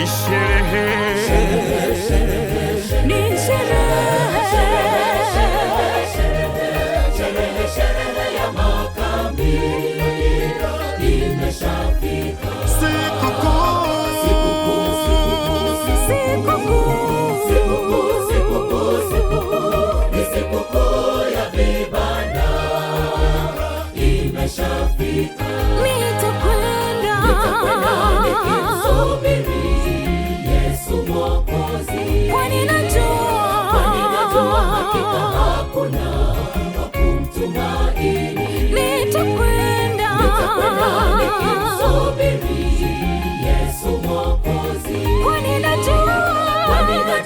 ni sherehe, ni sherehe ya makambi imeshafika. Ni sikukuu ya vibanda imeshafika. Nitakwenda nikimsubiri Yesu Mwokozi, kwani najua hakika hakuna wa kumtumaini. nitakwenda nikimsubiri Yesu Mwokozi, kwani najua hakika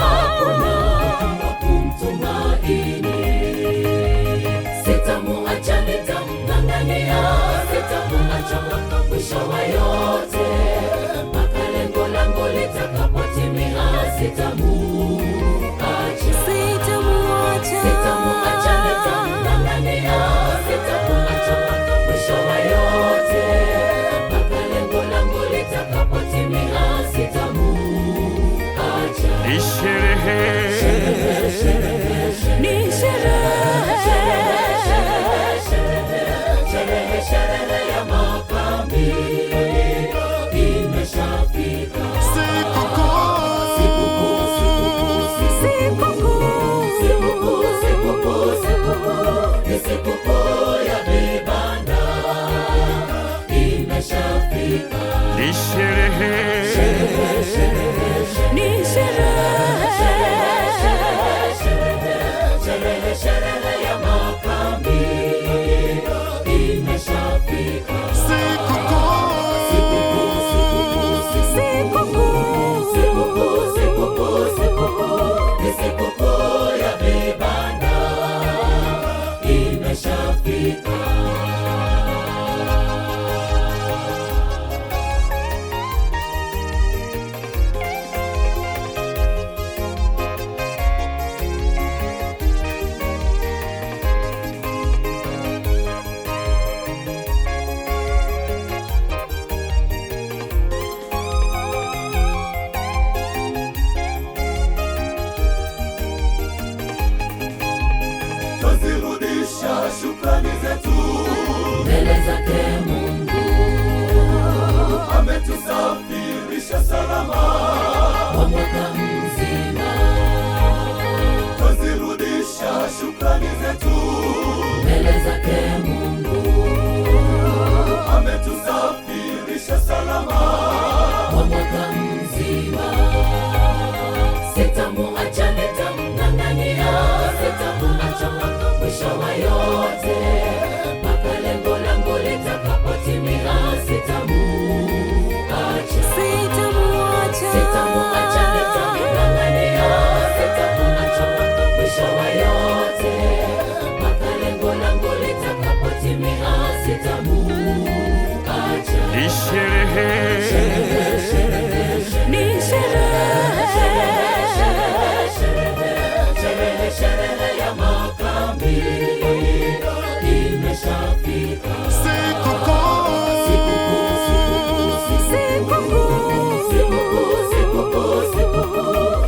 hakuna wa kumtumaini. Sitamuacha, nitamng'ang'ania, sitamuacha mpaka mwisho wa yote, mpaka lengo langu litakapotimia. Sitamuacha, nitamng'ang'ania, sitamuacha mpaka mwisho wa yote, mpaka lengo langu litakapotimia. Sitamuacha. ni sherehe, ni Sherehe ya makambi imeshafika. Ni sikukuu ya vibanda imeshafika. ni sherehe, Sherehe ya makambi imeshafika. Ni sikukuu ya vibanda imeshafika. Twazirudisha shukrani zetu mbele zake Mungu, ametusafirisha salama kwa mwaka mzima. Twazirudisha shukrani zetu Mbele zake Mungu, ametusafirisha salama kwa mwaka mzima. Sitamuacha, nitamng'ang'ania, sitamuacha mpaka mwisho wa yote, mpaka lengo langu litakapotimia. Sitamuacha, nitamng'ang'ania, sitamuacha mpaka mwisho wa yote, mpaka lengo langu litakapotimia. Sitamuacha. ni sherehe, Sherehe ya makambi imeshafika.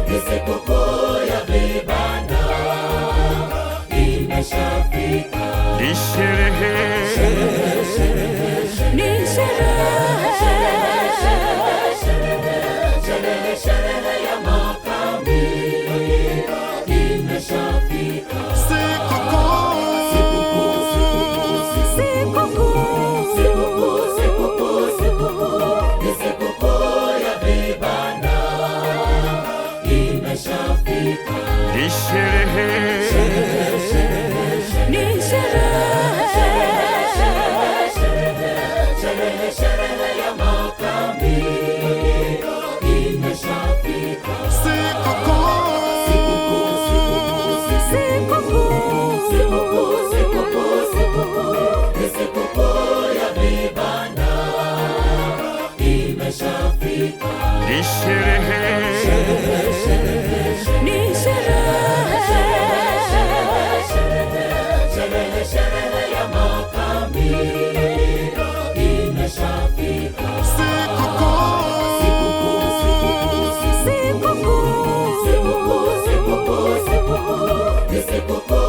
Ni sikukuu ya vibanda imeshafika. ni sherehe, Sherehe ya makambi imeshafika. Ni sikukuu ya vibanda imeshafika. ni sherehe, Sherehe ya makambi imeshafika. Ni sikukuu ya vibanda imeshafika. ni sherehe, Sherehe ya makambi imeshafika. Sikukuu sikukuu